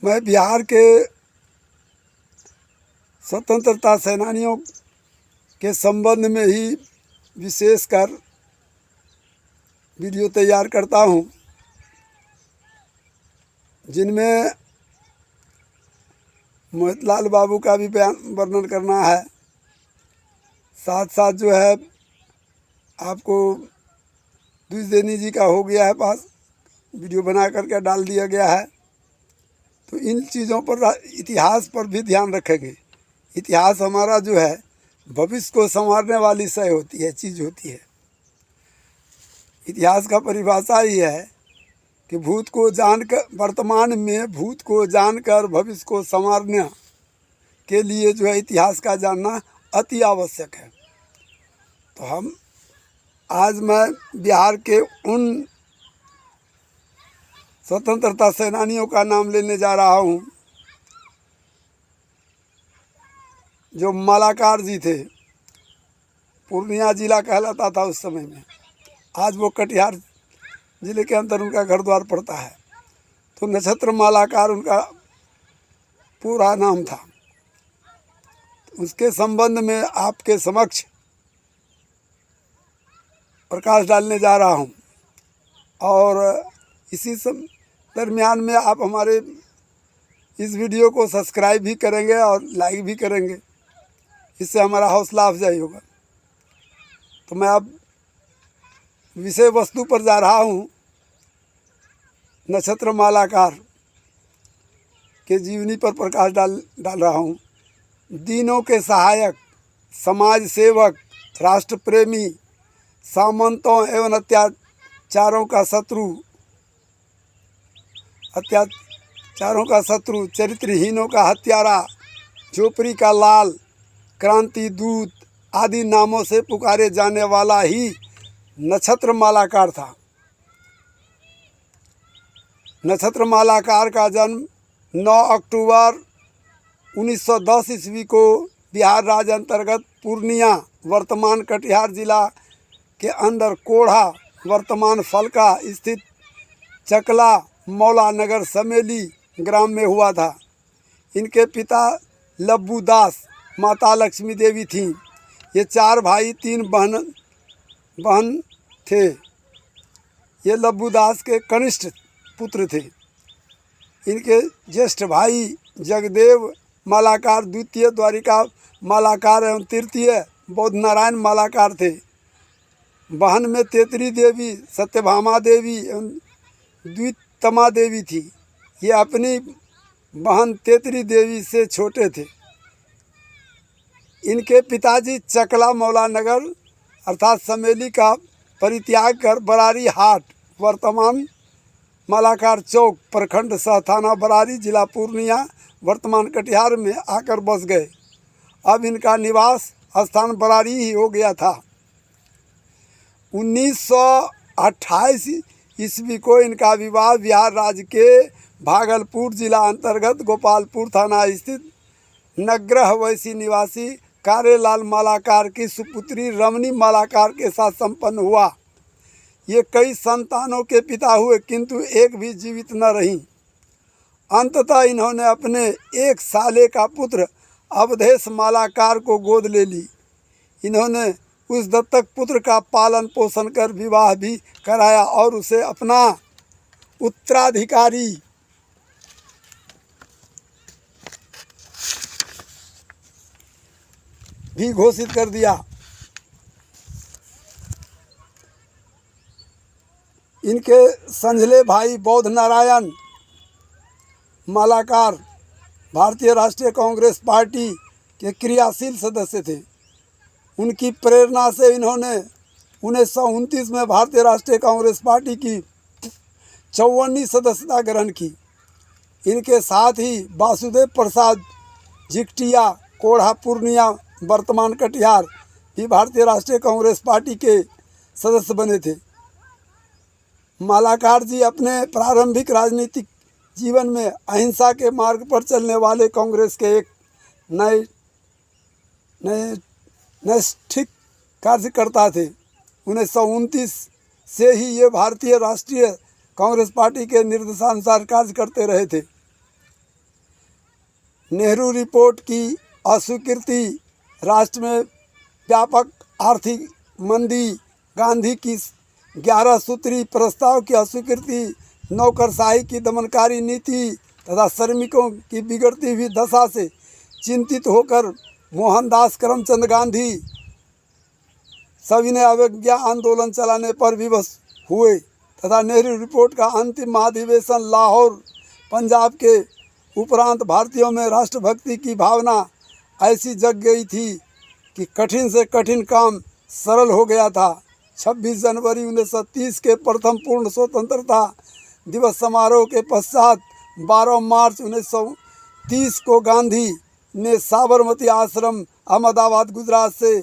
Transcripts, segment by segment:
मैं बिहार के स्वतंत्रता सेनानियों के संबंध में ही विशेषकर वीडियो तैयार करता हूँ, जिनमें मोहितलाल बाबू का भी बयान वर्णन करना है। साथ साथ जो है आपको द्विवेदी जी का हो गया है पास, वीडियो बना करके डाल दिया गया है। तो इन चीज़ों पर, इतिहास पर भी ध्यान रखेंगे। इतिहास हमारा जो है भविष्य को संवारने वाली शय होती है, चीज़ होती है। इतिहास का परिभाषा ही है कि भूत को जानकर, वर्तमान में भूत को जानकर भविष्य को संवारने के लिए जो है इतिहास का जानना अति आवश्यक है। तो आज मैं बिहार के उन स्वतंत्रता सेनानियों का नाम लेने जा रहा हूँ जो मालाकार जी थे। पूर्णिया जिला कहलाता था उस समय में, आज वो कटिहार जिले के अंदर उनका घर द्वार पड़ता है। तो नक्षत्र मालाकार उनका पूरा नाम था। उसके संबंध में आपके समक्ष प्रकाश डालने जा रहा हूँ। और इसी दरमियान में आप हमारे इस वीडियो को सब्सक्राइब भी करेंगे और लाइक भी करेंगे, इससे हमारा हौसला अफजाई होगा। तो मैं अब विषय वस्तु पर जा रहा हूँ। नक्षत्र मालाकार के जीवनी पर प्रकाश डाल रहा हूँ। दीनों के सहायक, समाज सेवक, राष्ट्र प्रेमी, सामंतों एवं अत्याचारों का शत्रु, चरित्रहीनों का हत्यारा, झोपड़ी का लाल, क्रांति दूत आदि नामों से पुकारे जाने वाला ही नक्षत्र मालाकार था। नक्षत्र मालाकार का जन्म 9 अक्टूबर 1910 ईस्वी को बिहार राज्य अंतर्गत पूर्णिया वर्तमान कटिहार जिला के अंदर कोढ़ा वर्तमान फलका स्थित चकला मौला नगर समेली ग्राम में हुआ था। इनके पिता लब्बू दास, माता लक्ष्मी देवी थीं। ये 4 भाई 3 बहन थे। ये लब्बू दास के कनिष्ठ पुत्र थे। इनके ज्येष्ठ भाई जगदेव मालाकार द्वितीय द्वारिका मालाकार एवं तृतीय बौद्ध नारायण मालाकार थे। बहन में तेतरी देवी, सत्यभामा देवी एवं द्वितमा देवी थी। ये अपनी बहन तेतरी देवी से छोटे थे। इनके पिताजी चकला मौला नगर अर्थात समेली का परित्याग कर बरारी हाट वर्तमान मालाकार चौक प्रखंड सह थाना बरारी जिला पूर्णिया वर्तमान कटिहार में आकर बस गए। अब इनका निवास स्थान बरारी ही हो गया था। 1928 ईस्वी को इनका विवाह बिहार राज्य के भागलपुर जिला अंतर्गत गोपालपुर थाना स्थित नगरह वैसी निवासी कारेलाल मालाकार की सुपुत्री रमणी मालाकार के साथ संपन्न हुआ। ये कई संतानों के पिता हुए, किंतु एक भी जीवित न रही। अंततः इन्होंने अपने एक साले का पुत्र अवधेश मालाकार को गोद ले ली। इन्होंने उस दत्तक पुत्र का पालन पोषण कर विवाह भी कराया और उसे अपना उत्तराधिकारी भी घोषित कर दिया। इनके संझले भाई बौद्ध नारायण मालाकार भारतीय राष्ट्रीय कांग्रेस पार्टी के क्रियाशील सदस्य थे। उनकी प्रेरणा से इन्होंने 1929 में भारतीय राष्ट्रीय कांग्रेस पार्टी की 54वीं सदस्यता ग्रहण की। इनके साथ ही वासुदेव प्रसाद झिकटिया कोढ़ा पूर्णिया वर्तमान कटिहार भी भारतीय राष्ट्रीय कांग्रेस पार्टी के सदस्य बने थे। मालाकार जी अपने प्रारंभिक राजनीतिक जीवन में अहिंसा के मार्ग पर चलने वाले कांग्रेस के एक नैष्ठिक कार्यकर्ता थे। 1929 से ही ये भारतीय राष्ट्रीय कांग्रेस पार्टी के निर्देशानुसार कार्य करते रहे थे। नेहरू रिपोर्ट की अस्वीकृति, राष्ट्र में व्यापक आर्थिक मंदी, गांधी की 11 सूत्री प्रस्ताव की अस्वीकृति, नौकरशाही की दमनकारी नीति तथा श्रमिकों की बिगड़ती हुई दशा से चिंतित होकर मोहनदास करमचंद गांधी सविनय अवज्ञा आंदोलन चलाने पर विवश हुए तथा नेहरू रिपोर्ट का अंतिम महाधिवेशन लाहौर पंजाब के उपरांत भारतीयों में राष्ट्रभक्ति की भावना ऐसी जग गई थी कि कठिन से कठिन काम सरल हो गया था। 26 जनवरी 1930 के प्रथम पूर्ण स्वतंत्रता दिवस समारोह के पश्चात 12 मार्च 1930 को गांधी ने साबरमती आश्रम अहमदाबाद गुजरात से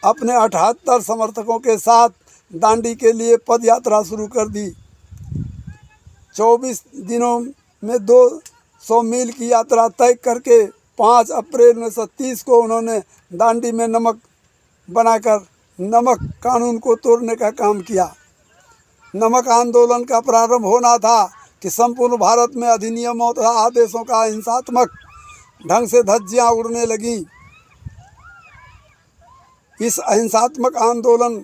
अपने 78 समर्थकों के साथ दांडी के लिए पद यात्रा शुरू कर दी। 24 दिनों में 200 मील की यात्रा तय करके 5 अप्रैल 1930 को उन्होंने दांडी में नमक बनाकर नमक कानून को तोड़ने का काम किया। नमक आंदोलन का प्रारंभ होना था कि संपूर्ण भारत में अधिनियमों तथा आदेशों का हिंसात्मक ढंग से धज्जियां उड़ने लगीं। इस अहिंसात्मक आंदोलन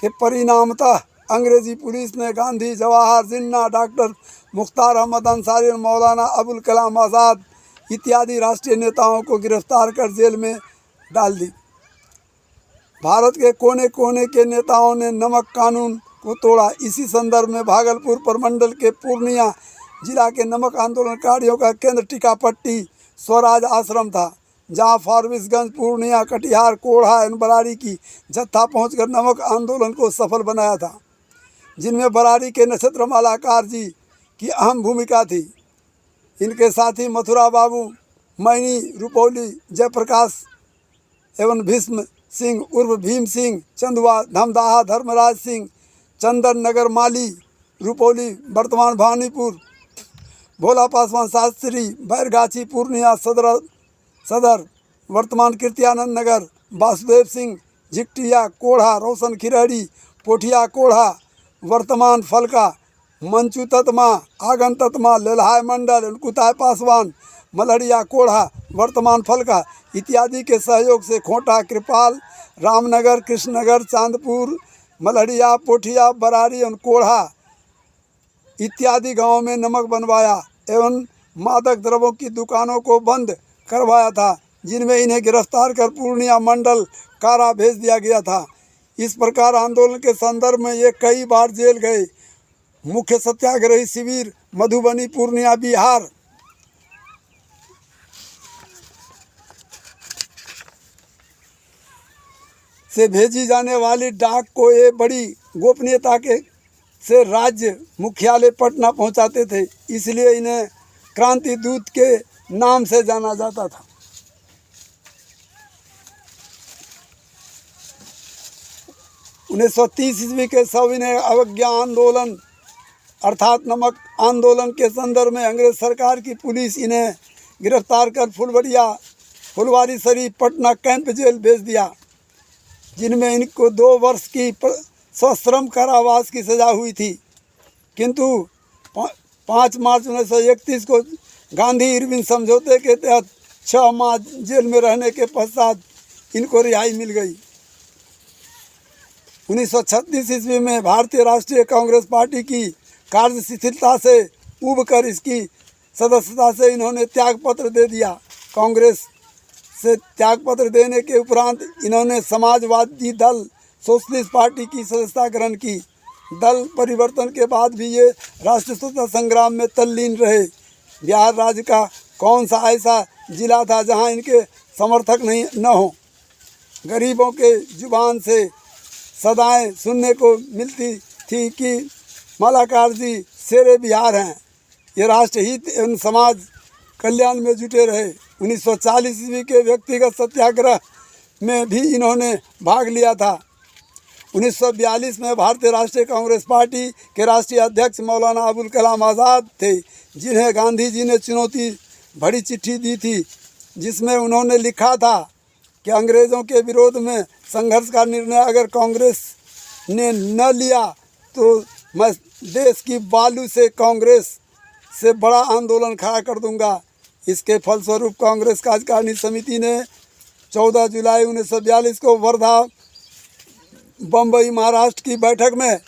के परिणामतः अंग्रेजी पुलिस ने गांधी, जवाहर, जिन्ना, डॉक्टर मुख्तार अहमद अंसारी और मौलाना अबुल कलाम आज़ाद इत्यादि राष्ट्रीय नेताओं को गिरफ्तार कर जेल में डाल दी। भारत के कोने कोने के नेताओं ने नमक कानून को तोड़ा। इसी संदर्भ में भागलपुर प्रमंडल के पूर्णिया जिला के नमक आंदोलनकारियों का केंद्र टीकापट्टी स्वराज आश्रम था, जहां फारबिसगंज, पूर्णिया, कटिहार, कोढ़ा एवं बरारी की जत्था पहुंचकर नमक आंदोलन को सफल बनाया था, जिनमें बरारी के नक्षत्र मालाकार जी की अहम भूमिका थी। इनके साथी मथुरा बाबू, मैनी, रुपौली, जयप्रकाश एवं भीष्म सिंह उर्फ भीम सिंह, चंदुआ, धमदाहा, धर्मराज सिंह, चंदन नगर माली, रुपौली वर्तमान भानीपुर, भोला पासवान शास्त्री, बैरगाछी पूर्णिया सदर वर्तमान कीर्तियानंद नगर, वासुदेव सिंह झिकटिया कोढ़ा, रोशन खिरहरी पोठिया कोढ़ा वर्तमान फलका, मंचू ततमा, आगन ततमा, लेल्हाय मंडल, कुताय पासवान, मलहड़िया कोढ़ा वर्तमान फलका इत्यादि के सहयोग से खोटा, कृपाल, रामनगर, कृष्णनगर, चांदपुर, मलहड़िया, पोठिया, बरारी और कोढ़ा इत्यादि गांवों में नमक बनवाया एवं मादक द्रव्यों की दुकानों को बंद करवाया था, जिनमें इन्हें गिरफ्तार कर पूर्णिया मंडल कारा भेज दिया गया था। इस प्रकार आंदोलन के संदर्भ में ये कई बार जेल गए। मुख्य सत्याग्रही शिविर मधुबनी, पूर्णिया, बिहार से भेजी जाने वाली डाक को ये बड़ी गोपनीयता के से राज्य मुख्यालय पटना पहुंचाते थे, इसलिए इन्हें क्रांति दूत के नाम से जाना जाता था। उन्नीस सौ 30 ईस्वी के सविनय अवज्ञा आंदोलन अर्थात नमक आंदोलन के संदर्भ में अंग्रेज सरकार की पुलिस इन्हें गिरफ्तार कर फुलवारी शरीफ पटना कैंप जेल भेज दिया, जिनमें इनको 2 वर्ष की सश्रम कारावास की सज़ा हुई थी। किंतु 5 मार्च 1931 को गांधी इरविन समझौते के तहत 6 माह जेल में रहने के पश्चात इनको रिहाई मिल गई। 1936 ईस्वी में भारतीय राष्ट्रीय कांग्रेस पार्टी की कार्य शिथिलता से उबकर इसकी सदस्यता से इन्होंने त्यागपत्र दे दिया। कांग्रेस से त्यागपत्र देने के उपरांत इन्होंने समाजवादी दल सोशलिस्ट पार्टी की सदस्यता ग्रहण की। दल परिवर्तन के बाद भी ये राष्ट्रीय स्वतंत्रता संग्राम में तल्लीन रहे। बिहार राज्य का कौन सा ऐसा जिला था जहां इनके समर्थक न हो। गरीबों के जुबान से सदाएं सुनने को मिलती थी कि मालाकार जी शेरे बिहार हैं, ये राष्ट्रहित एवं समाज कल्याण में जुटे रहे। 1940 ईस्वी के व्यक्तिगत सत्याग्रह में भी इन्होंने भाग लिया था। 1942 में भारतीय राष्ट्रीय कांग्रेस पार्टी के राष्ट्रीय अध्यक्ष मौलाना अबुल कलाम आज़ाद थे, जिन्हें गांधी जी ने चुनौती भरी चिट्ठी दी थी, जिसमें उन्होंने लिखा था कि अंग्रेज़ों के विरोध में संघर्ष का निर्णय अगर कांग्रेस ने न लिया तो मैं देश की बालू से कांग्रेस से बड़ा आंदोलन खड़ा कर दूंगा। इसके फलस्वरूप कांग्रेस कार्यकारिणी समिति ने 14 जुलाई 1942 को वर्धा बम्बई महाराष्ट्र की बैठक में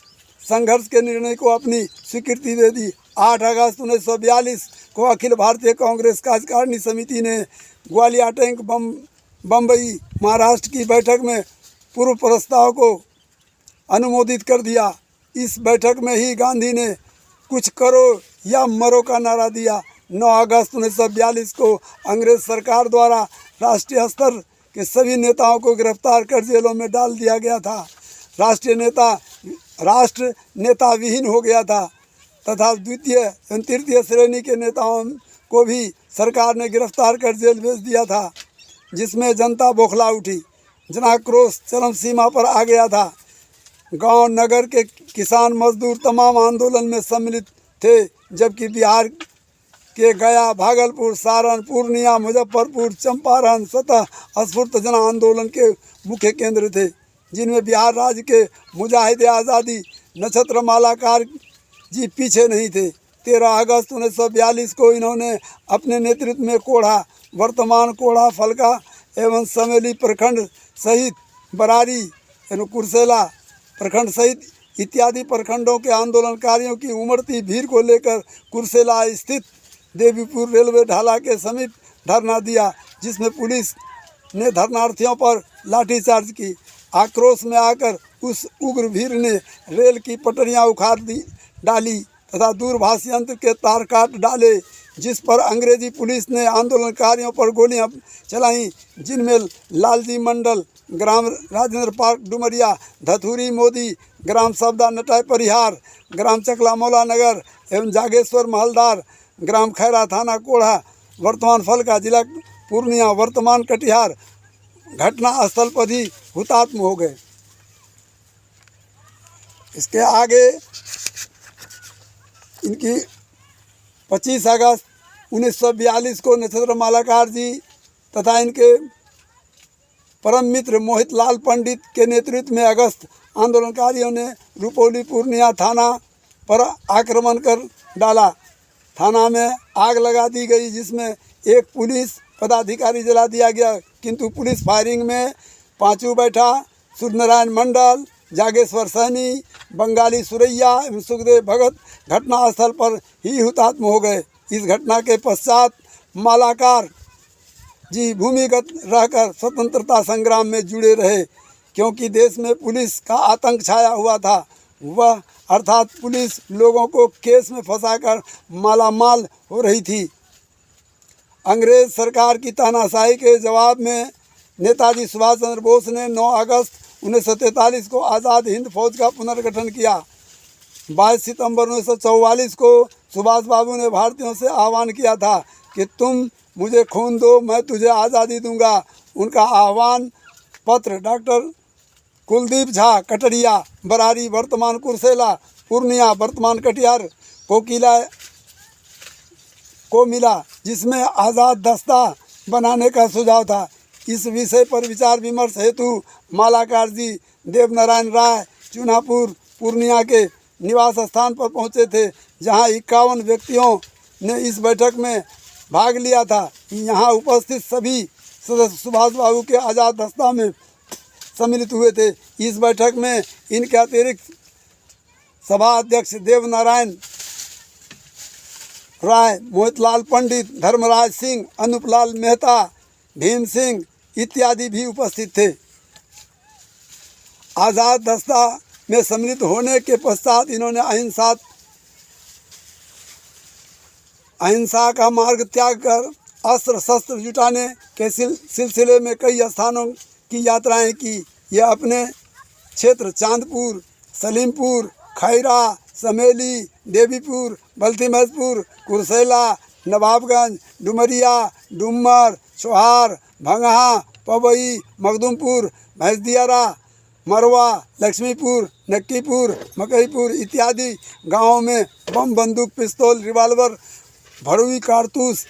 संघर्ष के निर्णय को अपनी स्वीकृति दे दी। 8 अगस्त 1942 को अखिल भारतीय कांग्रेस कार्यकारिणी समिति ने ग्वालियर टैंक बम्बई महाराष्ट्र की बैठक में पूर्व प्रस्ताव को अनुमोदित कर दिया। इस बैठक में ही गांधी ने कुछ करो या मरो का नारा दिया। 9 अगस्त 1942 को अंग्रेज सरकार द्वारा राष्ट्रीय स्तर के सभी नेताओं को गिरफ्तार कर जेलों में डाल दिया गया था। राष्ट्र नेता विहीन हो गया था तथा द्वितीय एवं तृतीय श्रेणी के नेताओं को भी सरकार ने गिरफ्तार कर जेल भेज दिया था, जिसमें जनता बौखला उठी। जनाक्रोश चरम सीमा पर आ गया था। गांव नगर के किसान मजदूर तमाम आंदोलन में सम्मिलित थे, जबकि बिहार के गया, भागलपुर, सारण, पूर्णिया, मुजफ्फरपुर, चंपारण स्वतः स्फूर्त जन आंदोलन के मुख्य केंद्र थे, जिनमें बिहार राज्य के मुजाहिद आज़ादी नक्षत्र मालाकार जी पीछे नहीं थे। 13 अगस्त 1942 को इन्होंने अपने नेतृत्व में कोढ़ा, वर्तमान कोढ़ा, फलका एवं समेली प्रखंड सहित बरारी एवं कुर्सेला प्रखंड सहित इत्यादि प्रखंडों के आंदोलनकारियों की उमड़ती भीड़ को लेकर कुर्सेला स्थित देवीपुर रेलवे ढाला के समीप धरना दिया, जिसमें पुलिस ने धरनार्थियों पर लाठीचार्ज की। आक्रोश में आकर उस उग्र भीड़ ने रेल की पटरियां उखाड़ डाली तथा दूरभाष यंत्र के तार काट डाले, जिस पर अंग्रेजी पुलिस ने आंदोलनकारियों पर गोलियां चलाईं, जिनमें लालजी मंडल, ग्राम राजेंद्र पार्क डुमरिया, धथुरी मोदी, ग्राम सब्दा नटाई परिहार, ग्राम चकला मौला नगर एवं जागेश्वर महलदार, ग्राम खैरा थाना कोढ़ा, वर्तमान फलका जिला पूर्णिया, वर्तमान कटिहार घटना स्थल पर ही हुतात्म हो गए। इसके आगे इनकी 25 अगस्त 1942 को नक्षत्र मालाकार जी तथा इनके परम मित्र मोहित लाल पंडित के नेतृत्व में अगस्त आंदोलनकारियों ने रुपौली पूर्णिया थाना पर आक्रमण कर डाला। थाना में आग लगा दी गई, जिसमें एक पुलिस पदाधिकारी जला दिया गया, किंतु पुलिस फायरिंग में पांचू बैठा, सूर्यनारायण मंडल, जागेश्वर सैनी, बंगाली सुरैया एवं सुखदेव भगत घटनास्थल पर ही हुतात्म हो गए। इस घटना के पश्चात मालाकार जी भूमिगत रहकर स्वतंत्रता संग्राम में जुड़े रहे, क्योंकि देश में पुलिस का आतंक छाया हुआ था। वह अर्थात पुलिस लोगों को केस में फंसाकर मालामाल हो रही थी। अंग्रेज सरकार की तानाशाही के जवाब में नेताजी सुभाष चंद्र बोस ने 9 अगस्त 1943 को आज़ाद हिंद फौज का पुनर्गठन किया। 22 सितंबर 1944 को सुभाष बाबू ने भारतीयों से आह्वान किया था कि तुम मुझे खून दो, मैं तुझे आज़ादी दूंगा। उनका आह्वान पत्र डॉक्टर कुलदीप झा कटरिया, बरारी वर्तमान कुर्सेला, पूर्णिया वर्तमान कटिहार को मिला, जिसमें आज़ाद दस्ता बनाने का सुझाव था। इस विषय पर विचार विमर्श हेतु मालाकार जी देवनारायण राय चुनापुर पूर्णिया के निवास स्थान पर पहुंचे थे, जहां 51 व्यक्तियों ने इस बैठक में भाग लिया था। यहां उपस्थित सभी सदस्य सुभाष बाबू के आज़ाद दस्ता में सम्मिलित हुए थे। इस बैठक में इनके अतिरिक्त सभा अध्यक्ष देवनारायण राय, मोहितलाल पंडित, धर्मराज सिंह, अनुपलाल मेहता, भीम सिंह इत्यादि भी उपस्थित थे। आज़ाद दस्ता में सम्मिलित होने के पश्चात इन्होंने अहिंसा का मार्ग त्याग कर अस्त्र शस्त्र जुटाने के सिलसिले में कई स्थानों की यात्राएं की। यह अपने क्षेत्र चांदपुर, सलीमपुर, खैरा, समेली, देवीपुर, बल्थीमहसपुर, कुर्सेला, नवाबगंज, डुमरिया, डुमर, चोहार, भंगहा, पवई, मखदुमपुर, भैंसदियारा, मरवा, लक्ष्मीपुर, नक्कीपुर, मकईपुर इत्यादि गांवों में बम, बंदूक, पिस्तौल, रिवाल्वर, भरुई, कारतूस,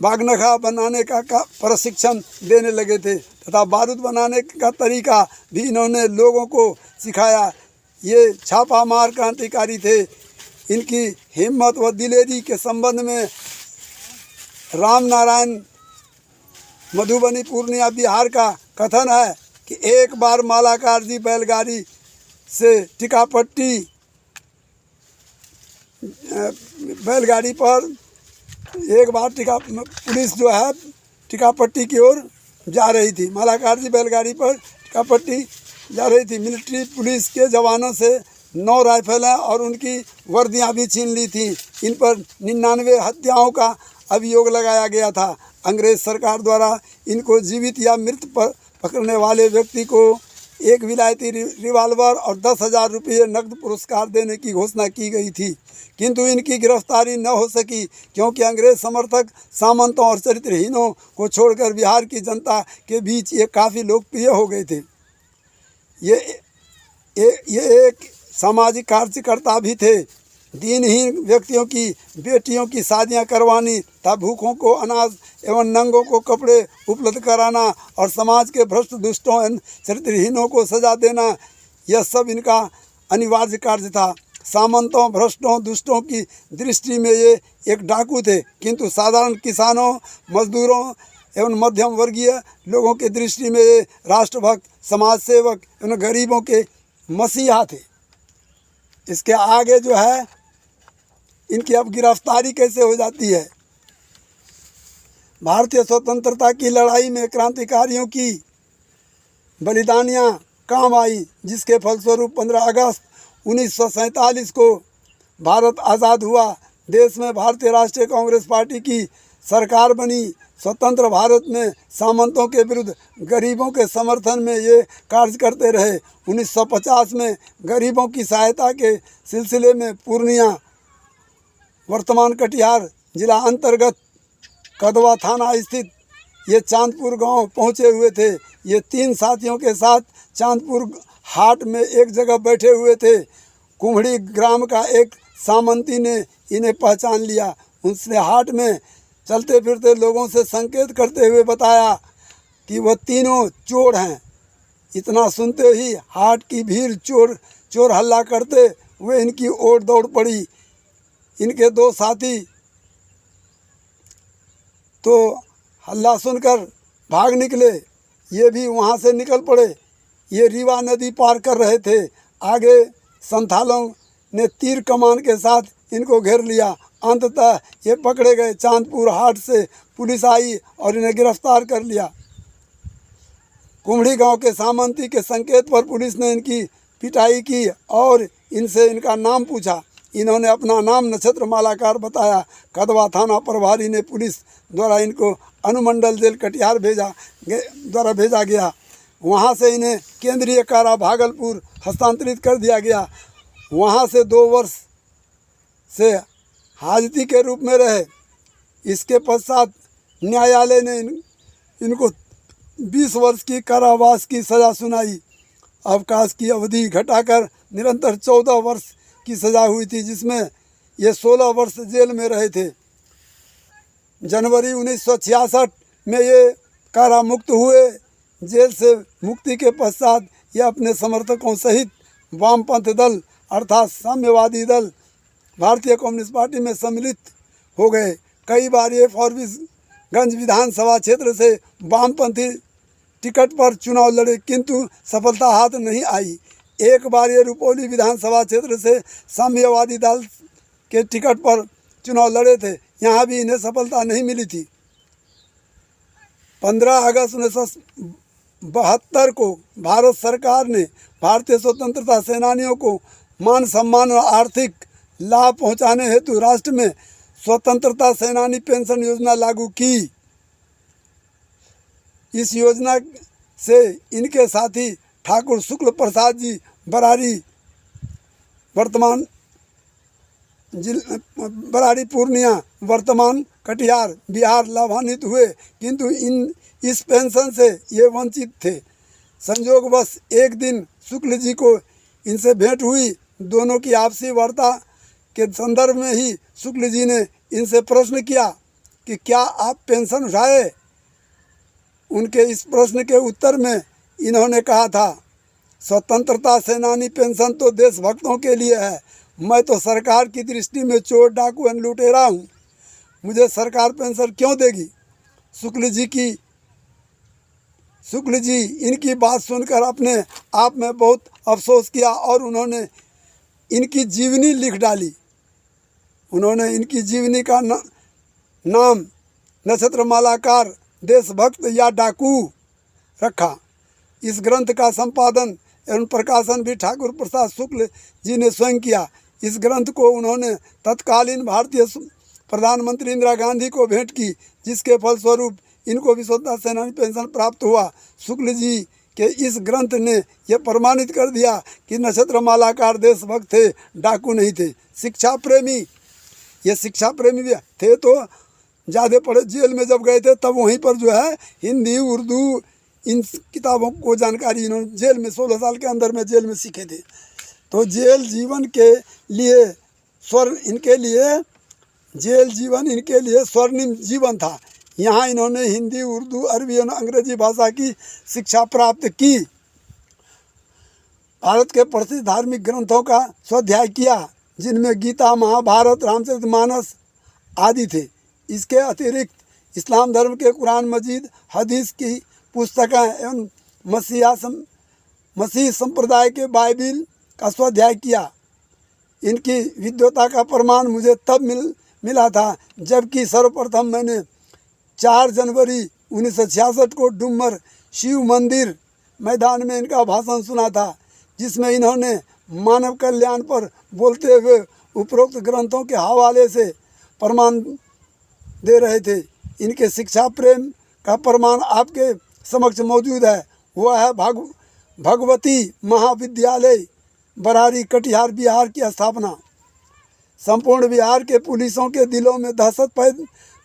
बागनखा बनाने का प्रशिक्षण देने लगे थे तथा बारूद बनाने का तरीका भी इन्होंने लोगों को सिखाया। ये छापामार क्रांतिकारी थे। इनकी हिम्मत व दिलेरी के संबंध में राम नारायण मधुबनी पूर्णिया बिहार का कथन है कि एक बार मालाकार जी बैलगाड़ी से टिकापट्टी बैलगाड़ी पर एक बार पुलिस जो है टिकापट्टी की ओर जा रही थी। मालाकार जी बैलगाड़ी पर टिकापट्टी जा रही थी। मिलिट्री पुलिस के जवानों से 9 राइफलें और उनकी वर्दियां भी छीन ली थी। इन पर 99 हत्याओं का अभियोग लगाया गया था। अंग्रेज सरकार द्वारा इनको जीवित या मृत पर पकड़ने वाले व्यक्ति को एक विलायती रिवाल्वर और 10,000 रुपये नकद पुरस्कार देने की घोषणा की गई थी, किंतु इनकी गिरफ्तारी न हो सकी क्योंकि अंग्रेज समर्थक सामंतों और चरित्रहीनों को छोड़कर बिहार की जनता के बीच ये काफ़ी लोकप्रिय हो गए थे। ये एक सामाजिक कार्यकर्ता भी थे। दीनहीन व्यक्तियों की बेटियों की शादियां करवानी तथा भूखों को अनाज एवं नंगों को कपड़े उपलब्ध कराना और समाज के भ्रष्ट दुष्टों एवं चरित्रहीनों को सजा देना, यह सब इनका अनिवार्य कार्य था। सामंतों, भ्रष्टों, दुष्टों की दृष्टि में ये एक डाकू थे, किंतु साधारण किसानों, मजदूरों एवं मध्यम वर्गीय लोगों की दृष्टि में ये राष्ट्रभक्त, समाज सेवक एवं गरीबों के मसीहा थे। इसके आगे जो है इनकी अब गिरफ्तारी कैसे हो जाती है। भारतीय स्वतंत्रता की लड़ाई में क्रांतिकारियों की बलिदानियां काम आई, जिसके फलस्वरूप 15 अगस्त 1947 को भारत आज़ाद हुआ। देश में भारतीय राष्ट्रीय कांग्रेस पार्टी की सरकार बनी। स्वतंत्र भारत में सामंतों के विरुद्ध गरीबों के समर्थन में ये कार्य करते रहे। 1950 में गरीबों की सहायता के सिलसिले में पूर्णिया वर्तमान कटिहार जिला अंतर्गत कदवा थाना स्थित ये चांदपुर गांव पहुंचे हुए थे। ये 3 साथियों के साथ चांदपुर हाट में एक जगह बैठे हुए थे। कुम्हड़ी ग्राम का एक सामंती ने इन्हें पहचान लिया। उसने हाट में चलते फिरते लोगों से संकेत करते हुए बताया कि वह तीनों चोर हैं। इतना सुनते ही हाट की भीड़ चोर हल्ला करते हुए इनकी ओर दौड़ पड़ी। इनके 2 साथी तो हल्ला सुनकर भाग निकले। ये भी वहाँ से निकल पड़े। ये रीवा नदी पार कर रहे थे। आगे संथालों ने तीर कमान के साथ इनको घेर लिया। अंततः ये पकड़े गए। चांदपुर हाट से पुलिस आई और इन्हें गिरफ्तार कर लिया। कुम्हड़ी गांव के सामंती के संकेत पर पुलिस ने इनकी पिटाई की और इनसे इनका नाम पूछा। इन्होंने अपना नाम नक्षत्र मालाकार बताया। कदवा थाना प्रभारी ने पुलिस द्वारा इनको अनुमंडल जेल कटिहार भेजा गया। वहां से इन्हें केंद्रीय कारा भागलपुर हस्तांतरित कर दिया गया। वहां से 2 वर्ष से हाजती के रूप में रहे। इसके पश्चात न्यायालय ने इनको 20 वर्ष की कारावास की सज़ा सुनाई। अवकाश की अवधि घटाकर निरंतर 14 वर्ष की सज़ा हुई थी, जिसमें ये 16 वर्ष जेल में रहे थे। जनवरी 1966 में ये कारा मुक्त हुए। जेल से मुक्ति के पश्चात ये अपने समर्थकों सहित वामपंथ दल अर्थात साम्यवादी दल भारतीय कम्युनिस्ट पार्टी में सम्मिलित हो गए। कई बार ये फॉरबिसगंज विधानसभा क्षेत्र से वामपंथी टिकट पर चुनाव लड़े, किंतु सफलता हाथ नहीं आई। एक बार ये रुपौली विधानसभा क्षेत्र से साम्यवादी दल के टिकट पर चुनाव लड़े थे। यहाँ भी इन्हें सफलता नहीं मिली थी। 15 अगस्त 1972 को भारत सरकार ने भारतीय स्वतंत्रता सेनानियों को मान सम्मान और आर्थिक लाभ पहुंचाने हेतु राष्ट्र में स्वतंत्रता सेनानी पेंशन योजना लागू की। इस योजना से इनके साथी ठाकुर शुक्ल प्रसाद जी बरारी बरारी पूर्णिया वर्तमान कटिहार बिहार लाभान्वित हुए, किंतु इस पेंशन से ये वंचित थे। संयोगवश एक दिन शुक्ल जी को इनसे भेंट हुई। दोनों की आपसी वार्ता के संदर्भ में ही शुक्ल जी ने इनसे प्रश्न किया कि क्या आप पेंशन उठाए। उनके इस प्रश्न के उत्तर में इन्होंने कहा था, स्वतंत्रता सेनानी पेंशन तो देशभक्तों के लिए है। मैं तो सरकार की दृष्टि में चोर, डाकू एवं लुटेरा हूँ। मुझे सरकार पेंशन क्यों देगी। शुक्ल जी इनकी बात सुनकर अपने आप में बहुत अफसोस किया और उन्होंने इनकी जीवनी लिख डाली। उन्होंने इनकी जीवनी का नाम नक्षत्र मालाकार देशभक्त या डाकू रखा। इस ग्रंथ का संपादन एवं प्रकाशन भी ठाकुर प्रसाद शुक्ल जी ने स्वयं किया। इस ग्रंथ को उन्होंने तत्कालीन भारतीय प्रधानमंत्री इंदिरा गांधी को भेंट की, जिसके फलस्वरूप इनको भी स्वतंत्रता सेनानी पेंशन प्राप्त हुआ। शुक्ल जी के इस ग्रंथ ने यह प्रमाणित कर दिया कि नक्षत्र मालाकार देशभक्त थे, डाकू नहीं थे। शिक्षा प्रेमी, ये शिक्षा प्रेमी भी थे तो ज़्यादा पढ़े। जेल में जब गए थे तब वहीं पर जो है हिंदी उर्दू इन किताबों को जानकारी इन्होंने जेल में 16 साल के अंदर में जेल में सीखे थे। तो जेल जीवन इनके लिए स्वर्णिम जीवन था। यहाँ इन्होंने हिंदी उर्दू अरबी और अंग्रेजी भाषा की शिक्षा प्राप्त की। भारत के प्रसिद्ध धार्मिक ग्रंथों का स्वाध्याय किया, जिनमें गीता, महाभारत, रामचरितमानस आदि थे। इसके अतिरिक्त इस्लाम धर्म के कुरान मजीद, हदीस की पुस्तकें एवं मसीह संप्रदाय के बाइबिल का स्वाध्याय किया। इनकी विद्वता का प्रमाण मुझे तब मिला था जबकि सर्वप्रथम मैंने 4 जनवरी 1966 को डुमर शिव मंदिर मैदान में इनका भाषण सुना था, जिसमें इन्होंने मानव कल्याण पर बोलते हुए उपरोक्त ग्रंथों के हवाले से प्रमाण दे रहे थे। इनके शिक्षा प्रेम का प्रमाण आपके समक्ष मौजूद है। वह है भगवती महाविद्यालय बरारी कटिहार बिहार की स्थापना। संपूर्ण बिहार के पुलिसों के दिलों में दहशत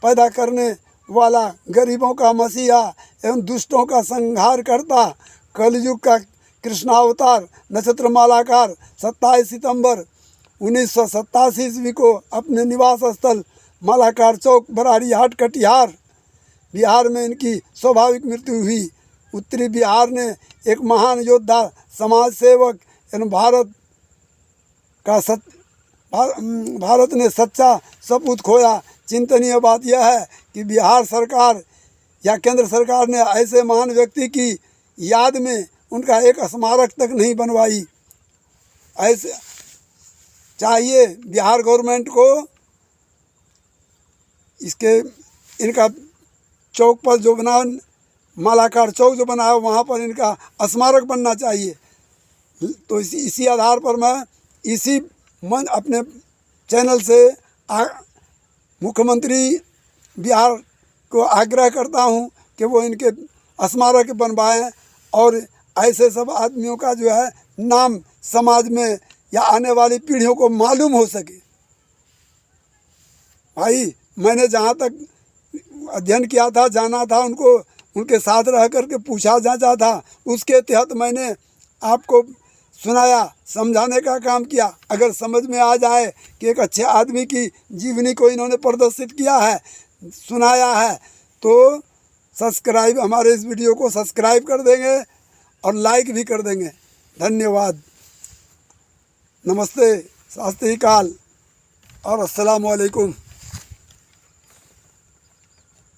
पैदा करने वाला, गरीबों का मसीहा एवं दुष्टों का संहार करता, कलयुग का कृष्णावतार नक्षत्र मालाकार 27 सितंबर 1987 ईस्वी को अपने निवास स्थल मालाकार चौक बरारी हाट कटिहार बिहार में इनकी स्वाभाविक मृत्यु हुई। उत्तरी बिहार ने एक महान योद्धा, समाज सेवक एवं भारत ने सच्चा सपूत खोया। चिंतनीय बात यह है कि बिहार सरकार या केंद्र सरकार ने ऐसे महान व्यक्ति की याद में उनका एक स्मारक तक नहीं बनवाई। ऐसे चाहिए बिहार गवर्नमेंट को इनका चौक पर जो बना, मालाकार चौक जो बना है, वहाँ पर इनका स्मारक बनना चाहिए। तो इसी आधार पर मैं अपने चैनल से मुख्यमंत्री बिहार को आग्रह करता हूँ कि वो इनके स्मारक बनवाएं और ऐसे सब आदमियों का जो है नाम समाज में या आने वाली पीढ़ियों को मालूम हो सके। भाई, मैंने जहाँ तक अध्ययन किया था, जाना था, उनके साथ रह करके पूछा जाता था, उसके तहत मैंने आपको सुनाया, समझाने का काम किया। अगर समझ में आ जाए कि एक अच्छे आदमी की जीवनी को इन्होंने प्रदर्शित किया है, सुनाया है, तो हमारे इस वीडियो को सब्सक्राइब कर देंगे और लाइक भी कर देंगे। धन्यवाद। नमस्ते, सत श्री अकाल और अस्सलाम वालेकुम।